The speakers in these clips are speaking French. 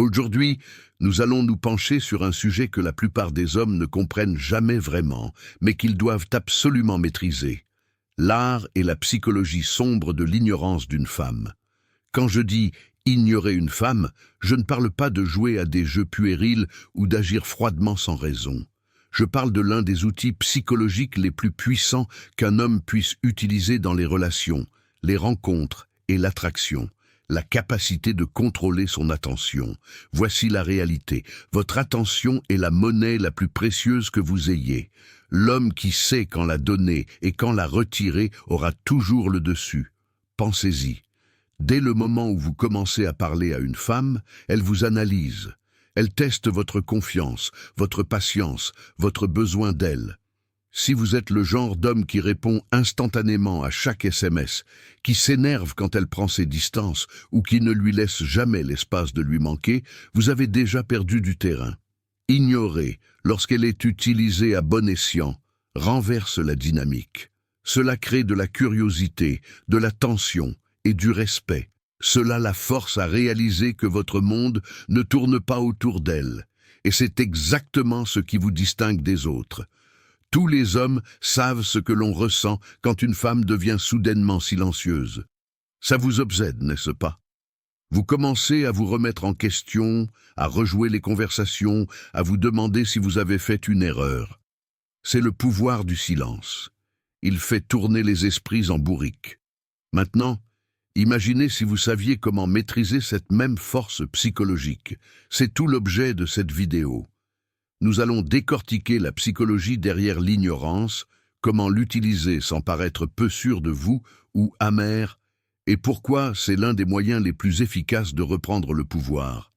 Aujourd'hui, nous allons nous pencher sur un sujet que la plupart des hommes ne comprennent jamais vraiment, mais qu'ils doivent absolument maîtriser. L'art et la psychologie sombre de l'ignorance d'une femme. Quand je dis ignorer une femme, je ne parle pas de jouer à des jeux puérils ou d'agir froidement sans raison. Je parle de l'un des outils psychologiques les plus puissants qu'un homme puisse utiliser dans les relations, les rencontres et l'attraction. La capacité de contrôler son attention. Voici la réalité. Votre attention est la monnaie la plus précieuse que vous ayez. L'homme qui sait quand la donner et quand la retirer aura toujours le dessus. Pensez-y. Dès le moment où vous commencez à parler à une femme, elle vous analyse. Elle teste votre confiance, votre patience, votre besoin d'elle. Si vous êtes le genre d'homme qui répond instantanément à chaque SMS, qui s'énerve quand elle prend ses distances ou qui ne lui laisse jamais l'espace de lui manquer, vous avez déjà perdu du terrain. Ignorer, lorsqu'elle est utilisée à bon escient, renverse la dynamique. Cela crée de la curiosité, de la tension et du respect. Cela la force à réaliser que votre monde ne tourne pas autour d'elle. Et c'est exactement ce qui vous distingue des autres. Tous les hommes savent ce que l'on ressent quand une femme devient soudainement silencieuse. Ça vous obsède, n'est-ce pas? Vous commencez à vous remettre en question, à rejouer les conversations, à vous demander si vous avez fait une erreur. C'est le pouvoir du silence. Il fait tourner les esprits en bourrique. Maintenant, imaginez si vous saviez comment maîtriser cette même force psychologique. C'est tout l'objet de cette vidéo. Nous allons décortiquer la psychologie derrière l'ignorance, comment l'utiliser sans paraître peu sûr de vous ou amer, et pourquoi c'est l'un des moyens les plus efficaces de reprendre le pouvoir.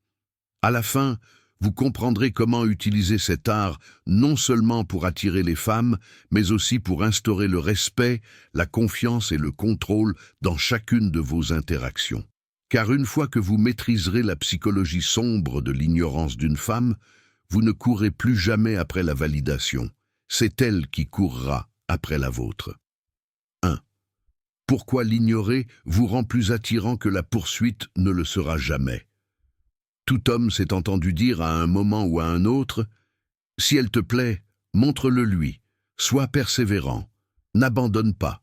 À la fin, vous comprendrez comment utiliser cet art non seulement pour attirer les femmes, mais aussi pour instaurer le respect, la confiance et le contrôle dans chacune de vos interactions. Car une fois que vous maîtriserez la psychologie sombre de l'ignorance d'une femme, vous ne courrez plus jamais après la validation. C'est elle qui courra après la vôtre. 1. Pourquoi l'ignorer vous rend plus attirant que la poursuite ne le sera jamais? Tout homme s'est entendu dire à un moment ou à un autre « Si elle te plaît, montre-le lui, sois persévérant, n'abandonne pas ».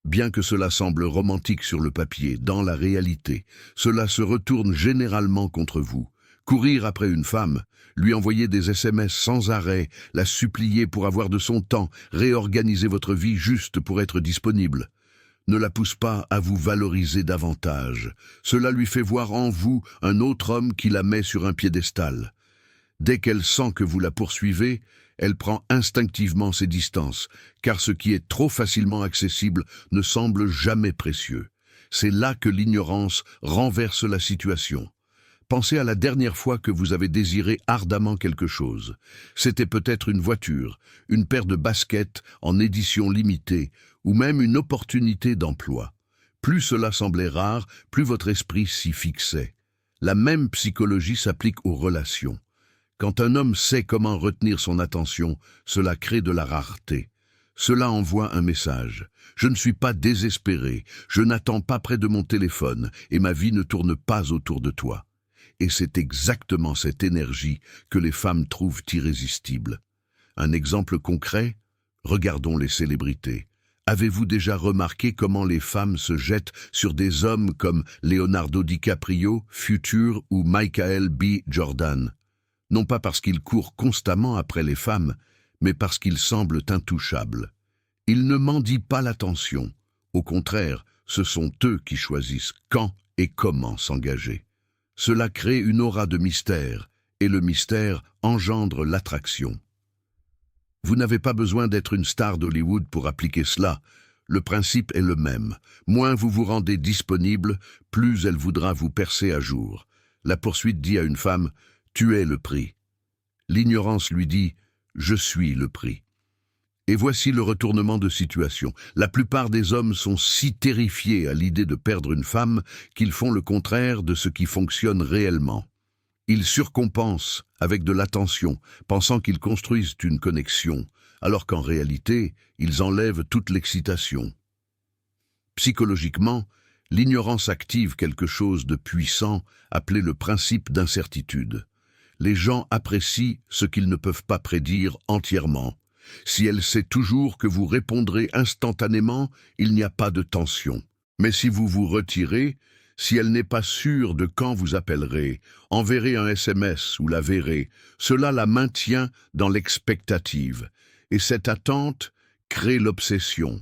Bien que cela semble romantique sur le papier, dans la réalité, cela se retourne généralement contre vous. Courir après une femme, lui envoyer des SMS sans arrêt, la supplier pour avoir de son temps, réorganiser votre vie juste pour être disponible. Ne la pousse pas à vous valoriser davantage. Cela lui fait voir en vous un autre homme qui la met sur un piédestal. Dès qu'elle sent que vous la poursuivez, elle prend instinctivement ses distances, car ce qui est trop facilement accessible ne semble jamais précieux. C'est là que l'ignorance renverse la situation. Pensez à la dernière fois que vous avez désiré ardemment quelque chose. C'était peut-être une voiture, une paire de baskets en édition limitée, ou même une opportunité d'emploi. Plus cela semblait rare, plus votre esprit s'y fixait. La même psychologie s'applique aux relations. Quand un homme sait comment retenir son attention, cela crée de la rareté. Cela envoie un message. Je ne suis pas désespéré, je n'attends pas près de mon téléphone, et ma vie ne tourne pas autour de toi. Et c'est exactement cette énergie que les femmes trouvent irrésistible. Un exemple concret? Regardons les célébrités. Avez-vous déjà remarqué comment les femmes se jettent sur des hommes comme Leonardo DiCaprio, Future ou Michael B. Jordan? Non pas parce qu'ils courent constamment après les femmes, mais parce qu'ils semblent intouchables. Ils ne mendient pas l'attention. Au contraire, ce sont eux qui choisissent quand et comment s'engager. Cela crée une aura de mystère, et le mystère engendre l'attraction. Vous n'avez pas besoin d'être une star d'Hollywood pour appliquer cela. Le principe est le même. Moins vous vous rendez disponible, plus elle voudra vous percer à jour. La poursuite dit à une femme « Tu es le prix ». L'ignorance lui dit « Je suis le prix ». Et voici le retournement de situation. La plupart des hommes sont si terrifiés à l'idée de perdre une femme qu'ils font le contraire de ce qui fonctionne réellement. Ils surcompensent avec de l'attention, pensant qu'ils construisent une connexion, alors qu'en réalité, ils enlèvent toute l'excitation. Psychologiquement, L'ignorance active quelque chose de puissant, appelé le principe d'incertitude. Les gens apprécient ce qu'ils ne peuvent pas prédire entièrement. Si elle sait toujours que vous répondrez instantanément, il n'y a pas de tension. Mais si vous vous retirez, si elle n'est pas sûre de quand vous appellerez, enverrez un SMS ou la verrez, cela la maintient dans l'expectative. Et cette attente crée l'obsession.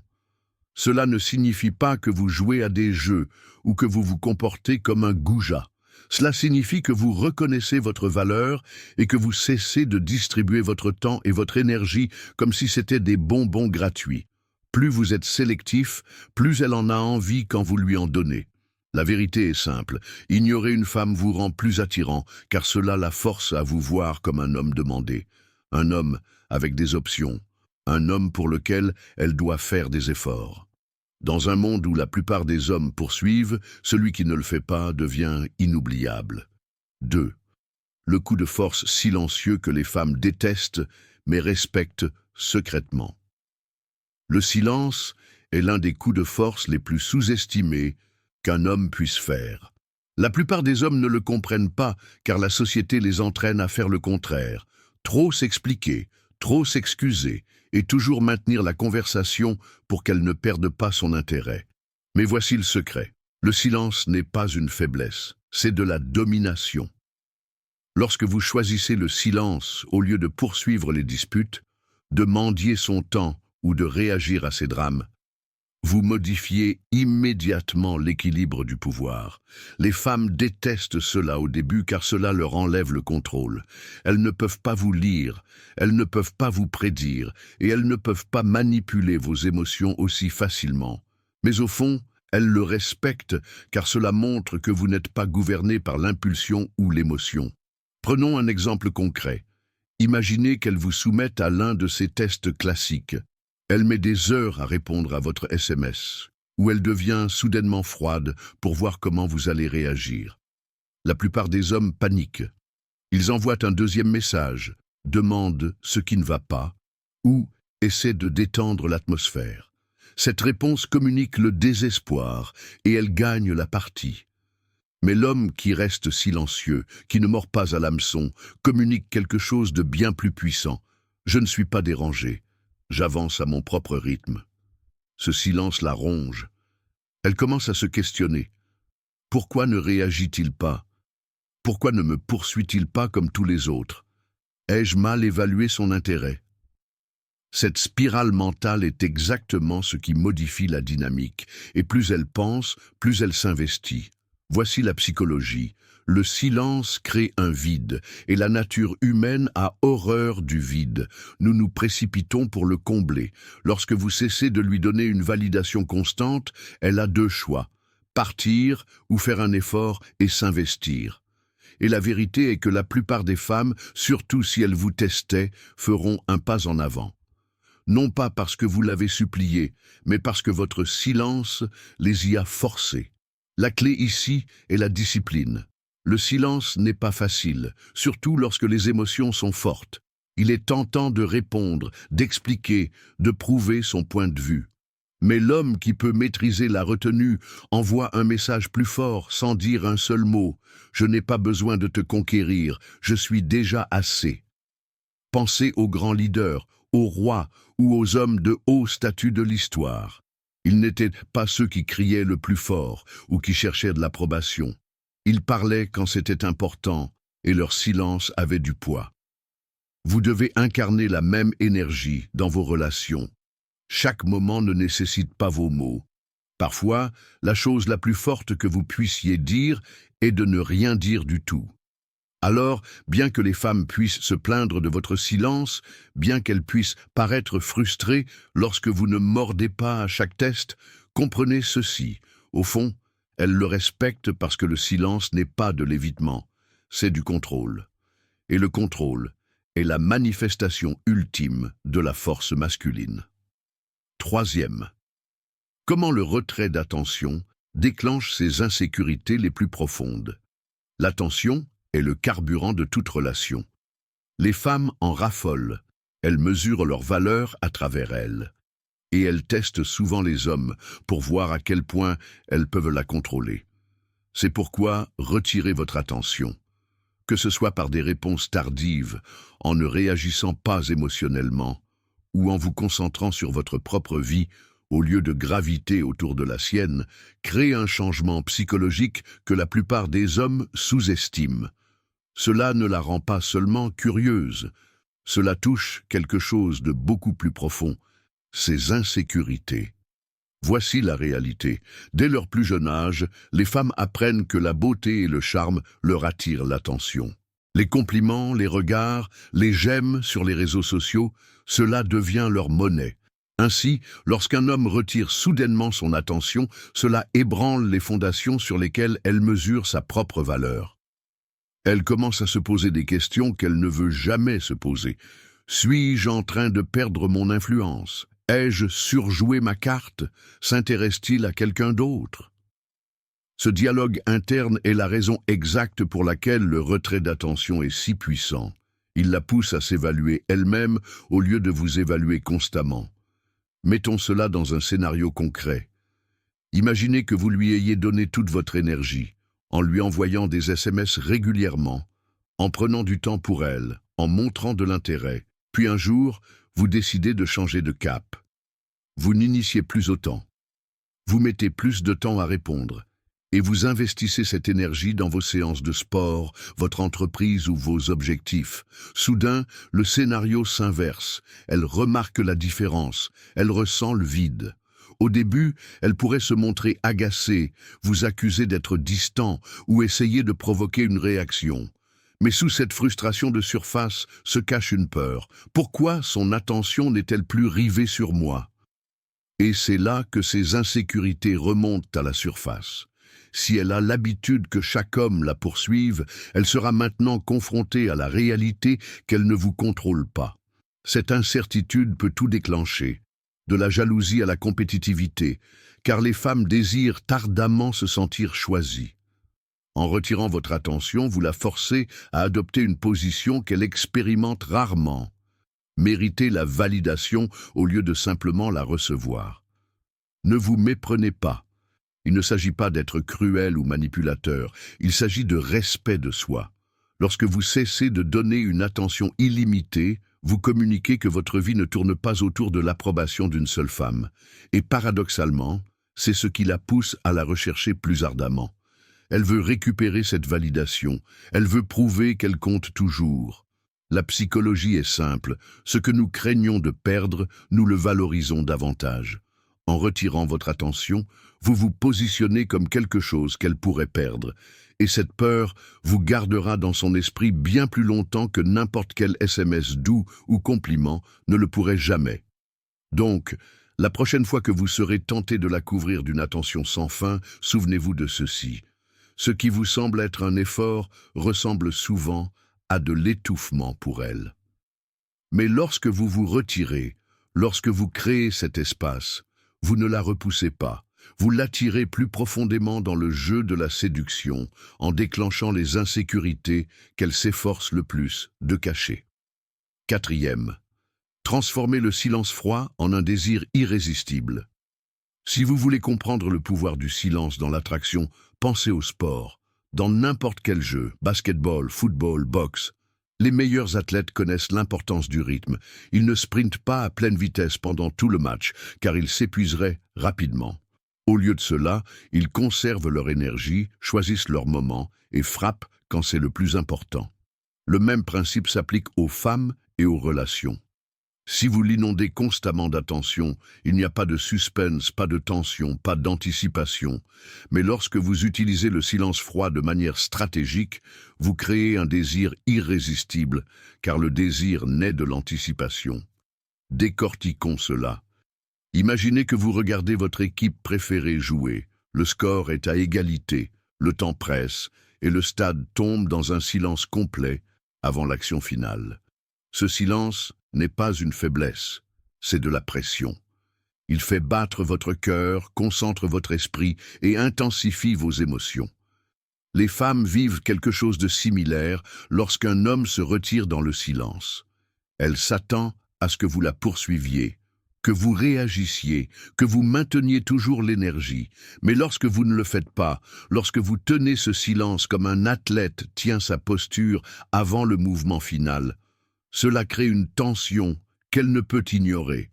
Cela ne signifie pas que vous jouez à des jeux ou que vous vous comportez comme un goujat. Cela signifie que vous reconnaissez votre valeur et que vous cessez de distribuer votre temps et votre énergie comme si c'était des bonbons gratuits. Plus vous êtes sélectif, plus elle en a envie quand vous lui en donnez. La vérité est simple, ignorer une femme vous rend plus attirant, car cela la force à vous voir comme un homme demandé. Un homme avec des options, un homme pour lequel elle doit faire des efforts. Dans un monde où la plupart des hommes poursuivent, celui qui ne le fait pas devient inoubliable. 2. Le coup de force silencieux que les femmes détestent, mais respectent secrètement. Le silence est l'un des coups de force les plus sous-estimés qu'un homme puisse faire. La plupart des hommes ne le comprennent pas, car la société les entraîne à faire le contraire. Trop s'expliquer, trop s'excuser, et toujours maintenir la conversation pour qu'elle ne perde pas son intérêt. Mais voici le secret. Le silence n'est pas une faiblesse, c'est de la domination. Lorsque vous choisissez le silence au lieu de poursuivre les disputes, de mendier son temps ou de réagir à ses drames, vous modifiez immédiatement l'équilibre du pouvoir. Les femmes détestent cela au début car cela leur enlève le contrôle. Elles ne peuvent pas vous lire, elles ne peuvent pas vous prédire et elles ne peuvent pas manipuler vos émotions aussi facilement. Mais au fond, elles le respectent car cela montre que vous n'êtes pas gouverné par l'impulsion ou l'émotion. Prenons un exemple concret. Imaginez qu'elle vous soumette à l'un de ces tests classiques. Elle met des heures à répondre à votre SMS, ou elle devient soudainement froide pour voir comment vous allez réagir. La plupart des hommes paniquent. Ils envoient un deuxième message, demandent ce qui ne va pas, ou essaient de détendre l'atmosphère. Cette réponse communique le désespoir et elle gagne la partie. Mais l'homme qui reste silencieux, qui ne mord pas à l'hameçon, communique quelque chose de bien plus puissant. Je ne suis pas dérangé. J'avance à mon propre rythme. Ce silence la ronge. Elle commence à se questionner. Pourquoi ne réagit-il pas? Pourquoi ne me poursuit-il pas comme tous les autres? Ai-je mal évalué son intérêt? Cette spirale mentale est exactement ce qui modifie la dynamique, et plus elle pense, plus elle s'investit. Voici la psychologie. Le silence crée un vide, et la nature humaine a horreur du vide. Nous nous précipitons pour le combler. Lorsque vous cessez de lui donner une validation constante, elle a deux choix, partir ou faire un effort et s'investir. Et la vérité est que la plupart des femmes, surtout si elles vous testaient, feront un pas en avant. Non pas parce que vous l'avez supplié, mais parce que votre silence les y a forcées. La clé ici est la discipline. Le silence n'est pas facile, surtout lorsque les émotions sont fortes. Il est tentant de répondre, d'expliquer, de prouver son point de vue. Mais l'homme qui peut maîtriser la retenue envoie un message plus fort sans dire un seul mot. Je n'ai pas besoin de te conquérir, je suis déjà assez. Pensez aux grands leaders, aux rois ou aux hommes de haut statut de l'histoire. Ils n'étaient pas ceux qui criaient le plus fort ou qui cherchaient de l'approbation. Ils parlaient quand c'était important et leur silence avait du poids. Vous devez incarner la même énergie dans vos relations. Chaque moment ne nécessite pas vos mots. Parfois, la chose la plus forte que vous puissiez dire est de ne rien dire du tout. Alors, bien que les femmes puissent se plaindre de votre silence, bien qu'elles puissent paraître frustrées lorsque vous ne mordez pas à chaque test, comprenez ceci. Au fond, elles le respectent parce que le silence n'est pas de l'évitement, c'est du contrôle. Et le contrôle est la manifestation ultime de la force masculine. Troisième. Comment le retrait d'attention déclenche ses insécurités les plus profondes? L'attention est le carburant de toute relation. Les femmes en raffolent, elles mesurent leur valeur à travers elle. Et elles testent souvent les hommes pour voir à quel point elles peuvent la contrôler. C'est pourquoi retirez votre attention. Que ce soit par des réponses tardives, en ne réagissant pas émotionnellement, ou en vous concentrant sur votre propre vie, au lieu de graviter autour de la sienne, créez un changement psychologique que la plupart des hommes sous-estiment. Cela ne la rend pas seulement curieuse, cela touche quelque chose de beaucoup plus profond, ses insécurités. Voici la réalité. Dès leur plus jeune âge, les femmes apprennent que la beauté et le charme leur attirent l'attention. Les compliments, les regards, les j'aime sur les réseaux sociaux, cela devient leur monnaie. Ainsi, lorsqu'un homme retire soudainement son attention, cela ébranle les fondations sur lesquelles elle mesure sa propre valeur. Elle commence à se poser des questions qu'elle ne veut jamais se poser. Suis-je en train de perdre mon influence ? Ai-je surjoué ma carte? S'intéresse-t-il à quelqu'un d'autre? Ce dialogue interne est la raison exacte pour laquelle le retrait d'attention est si puissant. Il la pousse à s'évaluer elle-même au lieu de vous évaluer constamment. Mettons cela dans un scénario concret. Imaginez que vous lui ayez donné toute votre énergie, en lui envoyant des SMS régulièrement, en prenant du temps pour elle, en montrant de l'intérêt. Puis un jour, vous décidez de changer de cap. Vous n'initiez plus autant. Vous mettez plus de temps à répondre. Et vous investissez cette énergie dans vos séances de sport, votre entreprise ou vos objectifs. Soudain, le scénario s'inverse. Elle remarque la différence. Elle ressent le vide. Au début, elle pourrait se montrer agacée, vous accuser d'être distant ou essayer de provoquer une réaction. Mais sous cette frustration de surface se cache une peur. Pourquoi son attention n'est-elle plus rivée sur moi? Et c'est là que ses insécurités remontent à la surface. Si elle a l'habitude que chaque homme la poursuive, elle sera maintenant confrontée à la réalité qu'elle ne vous contrôle pas. Cette incertitude peut tout déclencher, de la jalousie à la compétitivité, car les femmes désirent ardemment se sentir choisies. En retirant votre attention, vous la forcez à adopter une position qu'elle expérimente rarement. Méritez la validation au lieu de simplement la recevoir. Ne vous méprenez pas. Il ne s'agit pas d'être cruel ou manipulateur, il s'agit de respect de soi. Lorsque vous cessez de donner une attention illimitée, vous communiquez que votre vie ne tourne pas autour de l'approbation d'une seule femme. Et paradoxalement, c'est ce qui la pousse à la rechercher plus ardemment. Elle veut récupérer cette validation, elle veut prouver qu'elle compte toujours. La psychologie est simple, ce que nous craignons de perdre, nous le valorisons davantage. En retirant votre attention, vous vous positionnez comme quelque chose qu'elle pourrait perdre, et cette peur vous gardera dans son esprit bien plus longtemps que n'importe quel SMS doux ou compliment ne le pourrait jamais. Donc, la prochaine fois que vous serez tenté de la couvrir d'une attention sans fin, souvenez-vous de ceci. Ce qui vous semble être un effort ressemble souvent à de l'étouffement pour elle. Mais lorsque vous vous retirez, lorsque vous créez cet espace, vous ne la repoussez pas, vous l'attirez plus profondément dans le jeu de la séduction, en déclenchant les insécurités qu'elle s'efforce le plus de cacher. Quatrième, transformez le silence froid en un désir irrésistible. Si vous voulez comprendre le pouvoir du silence dans l'attraction, pensez au sport. Dans n'importe quel jeu, basketball, football, boxe, les meilleurs athlètes connaissent l'importance du rythme. Ils ne sprintent pas à pleine vitesse pendant tout le match, car ils s'épuiseraient rapidement. Au lieu de cela, ils conservent leur énergie, choisissent leur moment et frappent quand c'est le plus important. Le même principe s'applique aux femmes et aux relations. Si vous l'inondez constamment d'attention, il n'y a pas de suspense, pas de tension, pas d'anticipation. Mais lorsque vous utilisez le silence froid de manière stratégique, vous créez un désir irrésistible, car le désir naît de l'anticipation. Décortiquons cela. Imaginez que vous regardez votre équipe préférée jouer. Le score est à égalité, le temps presse, et le stade tombe dans un silence complet avant l'action finale. Ce silence n'est pas une faiblesse, c'est de la pression. Il fait battre votre cœur, concentre votre esprit et intensifie vos émotions. Les femmes vivent quelque chose de similaire lorsqu'un homme se retire dans le silence. Elle s'attend à ce que vous la poursuiviez, que vous réagissiez, que vous mainteniez toujours l'énergie. Mais lorsque vous ne le faites pas, lorsque vous tenez ce silence comme un athlète tient sa posture avant le mouvement final, cela crée une tension qu'elle ne peut ignorer.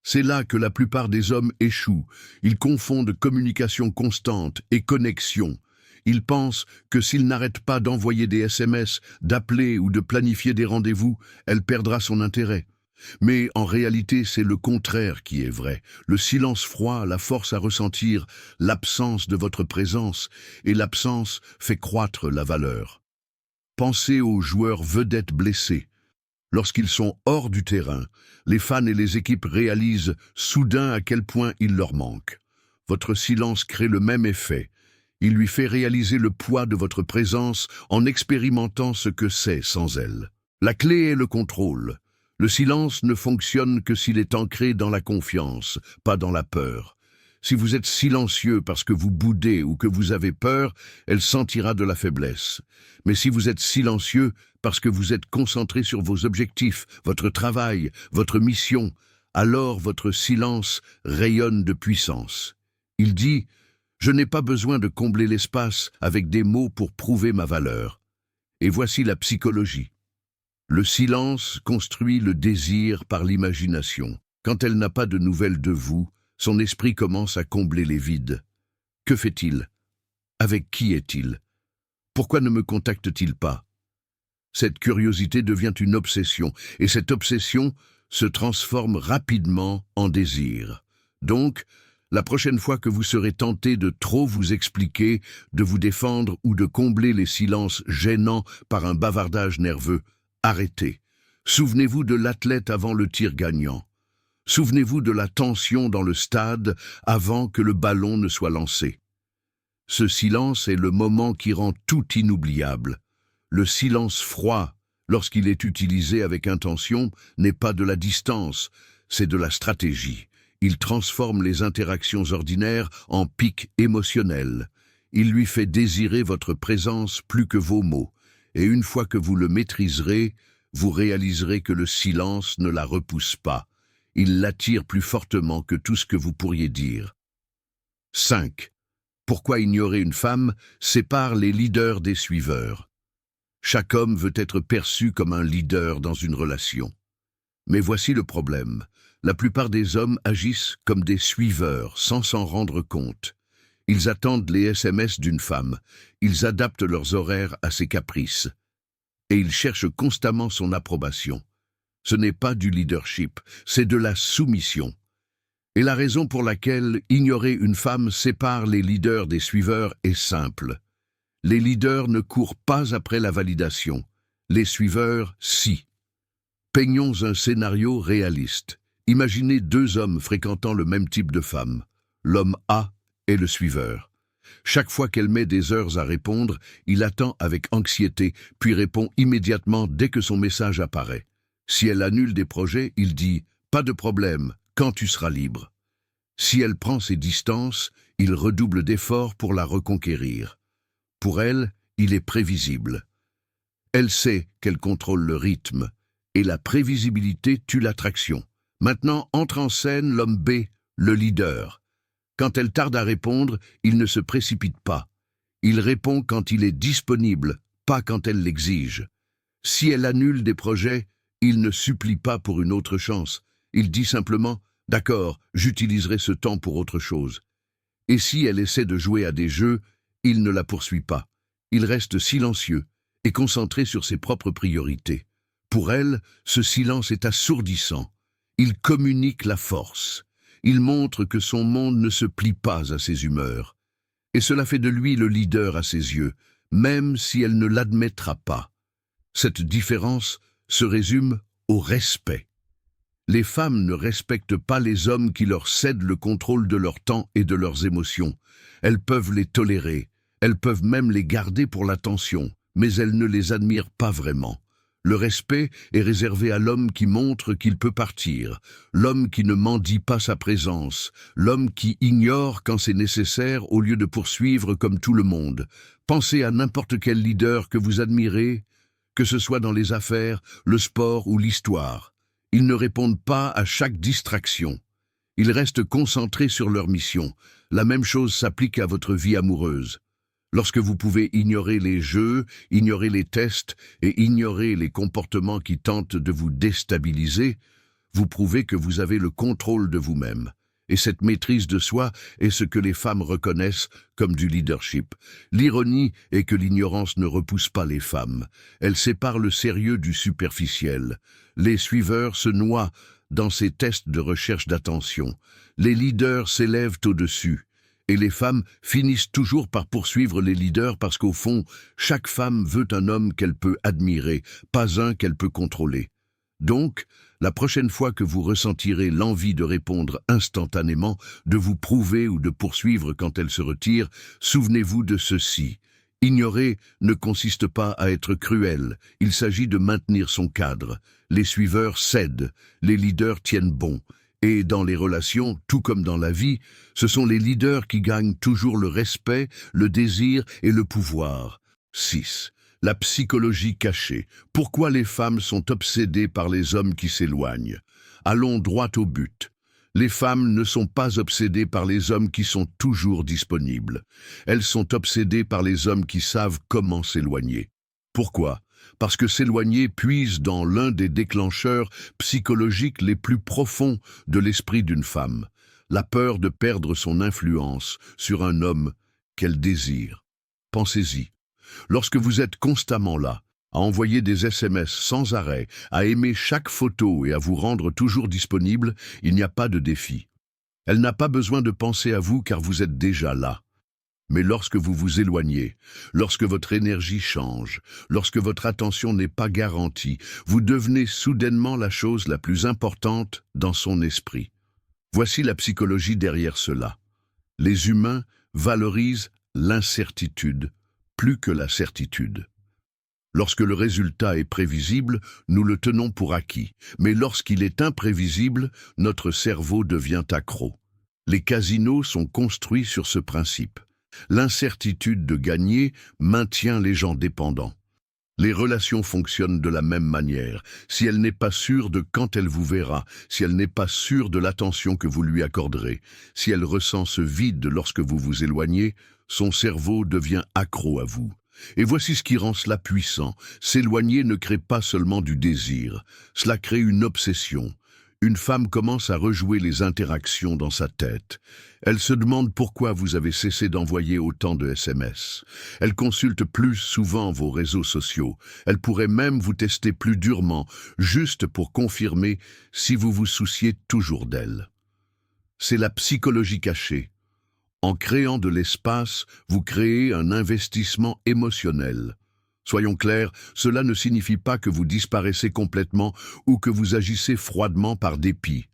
C'est là que la plupart des hommes échouent. Ils confondent communication constante et connexion. Ils pensent que s'ils n'arrêtent pas d'envoyer des SMS, d'appeler ou de planifier des rendez-vous, elle perdra son intérêt. Mais en réalité, c'est le contraire qui est vrai. Le silence froid la force à ressentir l'absence de votre présence, et l'absence fait croître la valeur. Pensez aux joueurs vedettes blessés. Lorsqu'ils sont hors du terrain, les fans et les équipes réalisent soudain à quel point il leur manque. Votre silence crée le même effet. Il lui fait réaliser le poids de votre présence en expérimentant ce que c'est sans elle. La clé est le contrôle. Le silence ne fonctionne que s'il est ancré dans la confiance, pas dans la peur. Si vous êtes silencieux parce que vous boudez ou que vous avez peur, elle sentira de la faiblesse. Mais si vous êtes silencieux parce que vous êtes concentré sur vos objectifs, votre travail, votre mission, alors votre silence rayonne de puissance. Il dit « Je n'ai pas besoin de combler l'espace avec des mots pour prouver ma valeur. » Et voici la psychologie. Le silence construit le désir par l'imagination. Quand elle n'a pas de nouvelles de vous, son esprit commence à combler les vides. Que fait-il? Avec qui est-il? Pourquoi ne me contacte-t-il pas? Cette curiosité devient une obsession, et cette obsession se transforme rapidement en désir. Donc, la prochaine fois que vous serez tenté de trop vous expliquer, de vous défendre ou de combler les silences gênants par un bavardage nerveux, arrêtez. Souvenez-vous de l'athlète avant le tir gagnant. Souvenez-vous de la tension dans le stade avant que le ballon ne soit lancé. Ce silence est le moment qui rend tout inoubliable. Le silence froid, lorsqu'il est utilisé avec intention, n'est pas de la distance, c'est de la stratégie. Il transforme les interactions ordinaires en pics émotionnels. Il lui fait désirer votre présence plus que vos mots. Et une fois que vous le maîtriserez, vous réaliserez que le silence ne la repousse pas. Il l'attire plus fortement que tout ce que vous pourriez dire. 5. Pourquoi ignorer une femme sépare les leaders des suiveurs. Chaque homme veut être perçu comme un leader dans une relation. Mais voici le problème. La plupart des hommes agissent comme des suiveurs sans s'en rendre compte. Ils attendent les SMS d'une femme, ils adaptent leurs horaires à ses caprices, et ils cherchent constamment son approbation. Ce n'est pas du leadership, c'est de la soumission. Et la raison pour laquelle ignorer une femme sépare les leaders des suiveurs est simple. Les leaders ne courent pas après la validation, les suiveurs, si. Peignons un scénario réaliste. Imaginez deux hommes fréquentant le même type de femme. L'homme A et le suiveur. Chaque fois qu'elle met des heures à répondre, il attend avec anxiété, puis répond immédiatement dès que son message apparaît. Si elle annule des projets, il dit « Pas de problème, quand tu seras libre ». Si elle prend ses distances, il redouble d'efforts pour la reconquérir. Pour elle, il est prévisible. Elle sait qu'elle contrôle le rythme, et la prévisibilité tue l'attraction. Maintenant entre en scène l'homme B, le leader. Quand elle tarde à répondre, il ne se précipite pas. Il répond quand il est disponible, pas quand elle l'exige. Si elle annule des projets, il ne supplie pas pour une autre chance. Il dit simplement « D'accord, j'utiliserai ce temps pour autre chose ». Et si elle essaie de jouer à des jeux, il ne la poursuit pas. Il reste silencieux et concentré sur ses propres priorités. Pour elle, ce silence est assourdissant. Il communique la force. Il montre que son monde ne se plie pas à ses humeurs. Et cela fait de lui le leader à ses yeux, même si elle ne l'admettra pas. Cette différence se résume au respect. Les femmes ne respectent pas les hommes qui leur cèdent le contrôle de leur temps et de leurs émotions. Elles peuvent les tolérer, elles peuvent même les garder pour l'attention, mais elles ne les admirent pas vraiment. Le respect est réservé à l'homme qui montre qu'il peut partir, l'homme qui ne mendie pas sa présence, l'homme qui ignore quand c'est nécessaire au lieu de poursuivre comme tout le monde. Pensez à n'importe quel leader que vous admirez, que ce soit dans les affaires, le sport ou l'histoire. Ils ne répondent pas à chaque distraction. Ils restent concentrés sur leur mission. La même chose s'applique à votre vie amoureuse. Lorsque vous pouvez ignorer les jeux, ignorer les tests et ignorer les comportements qui tentent de vous déstabiliser, vous prouvez que vous avez le contrôle de vous-même. Et cette maîtrise de soi est ce que les femmes reconnaissent comme du leadership. L'ironie est que l'ignorance ne repousse pas les femmes. Elle sépare le sérieux du superficiel. Les suiveurs se noient dans ces tests de recherche d'attention. Les leaders s'élèvent au-dessus. Et les femmes finissent toujours par poursuivre les leaders parce qu'au fond, chaque femme veut un homme qu'elle peut admirer, pas un qu'elle peut contrôler. Donc, la prochaine fois que vous ressentirez l'envie de répondre instantanément, de vous prouver ou de poursuivre quand elle se retire, souvenez-vous de ceci. Ignorer ne consiste pas à être cruel, il s'agit de maintenir son cadre. Les suiveurs cèdent, les leaders tiennent bon. Et dans les relations, tout comme dans la vie, ce sont les leaders qui gagnent toujours le respect, le désir et le pouvoir. 6. La psychologie cachée. Pourquoi les femmes sont obsédées par les hommes qui s'éloignent? Allons droit au but. Les femmes ne sont pas obsédées par les hommes qui sont toujours disponibles. Elles sont obsédées par les hommes qui savent comment s'éloigner. Pourquoi? Parce que s'éloigner puise dans l'un des déclencheurs psychologiques les plus profonds de l'esprit d'une femme, la peur de perdre son influence sur un homme qu'elle désire. Pensez-y. Lorsque vous êtes constamment là, à envoyer des SMS sans arrêt, à aimer chaque photo et à vous rendre toujours disponible, il n'y a pas de défi. Elle n'a pas besoin de penser à vous car vous êtes déjà là. Mais lorsque vous vous éloignez, lorsque votre énergie change, lorsque votre attention n'est pas garantie, vous devenez soudainement la chose la plus importante dans son esprit. Voici la psychologie derrière cela. Les humains valorisent l'incertitude plus que la certitude. Lorsque le résultat est prévisible, nous le tenons pour acquis. Mais lorsqu'il est imprévisible, notre cerveau devient accro. Les casinos sont construits sur ce principe. L'incertitude de gagner maintient les gens dépendants. Les relations fonctionnent de la même manière. Si elle n'est pas sûre de quand elle vous verra, si elle n'est pas sûre de l'attention que vous lui accorderez, si elle ressent ce vide lorsque vous vous éloignez, son cerveau devient accro à vous. Et voici ce qui rend cela puissant. S'éloigner ne crée pas seulement du désir, cela crée une obsession. Une femme commence à rejouer les interactions dans sa tête. Elle se demande pourquoi vous avez cessé d'envoyer autant de SMS. Elle consulte plus souvent vos réseaux sociaux. Elle pourrait même vous tester plus durement, juste pour confirmer si vous vous souciez toujours d'elle. C'est la psychologie cachée. En créant de l'espace, vous créez un investissement émotionnel. Soyons clairs, cela ne signifie pas que vous disparaissez complètement ou que vous agissez froidement par dépit.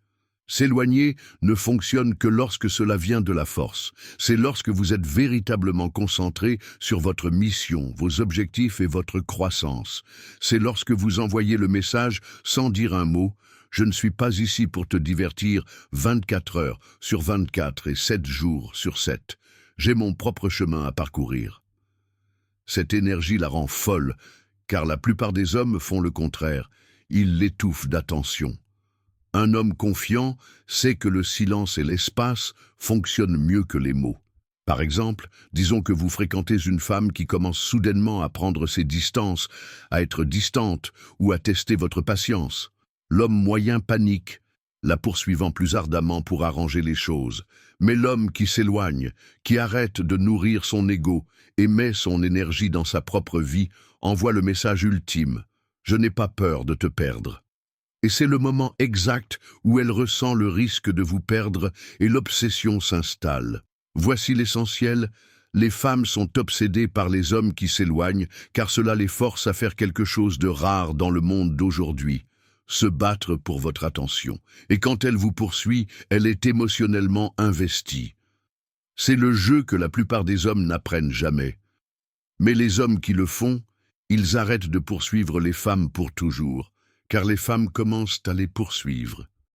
S'éloigner ne fonctionne que lorsque cela vient de la force. C'est lorsque vous êtes véritablement concentré sur votre mission, vos objectifs et votre croissance. C'est lorsque vous envoyez le message sans dire un mot. Je ne suis pas ici pour te divertir 24 heures sur 24 et 7 jours sur 7. J'ai mon propre chemin à parcourir. Cette énergie la rend folle, car la plupart des hommes font le contraire. Ils l'étouffent d'attention. Un homme confiant sait que le silence et l'espace fonctionnent mieux que les mots. Par exemple, disons que vous fréquentez une femme qui commence soudainement à prendre ses distances, à être distante ou à tester votre patience. L'homme moyen panique, la poursuivant plus ardemment pour arranger les choses. Mais l'homme qui s'éloigne, qui arrête de nourrir son ego et met son énergie dans sa propre vie, envoie le message ultime. Je n'ai pas peur de te perdre. Et c'est le moment exact où elle ressent le risque de vous perdre et l'obsession s'installe. Voici l'essentiel. Les femmes sont obsédées par les hommes qui s'éloignent, car cela les force à faire quelque chose de rare dans le monde d'aujourd'hui. Se battre pour votre attention. Et quand elle vous poursuit, elle est émotionnellement investie. C'est le jeu que la plupart des hommes n'apprennent jamais. Mais les hommes qui le font, ils arrêtent de poursuivre les femmes pour toujours, car les femmes commencent à les poursuivre.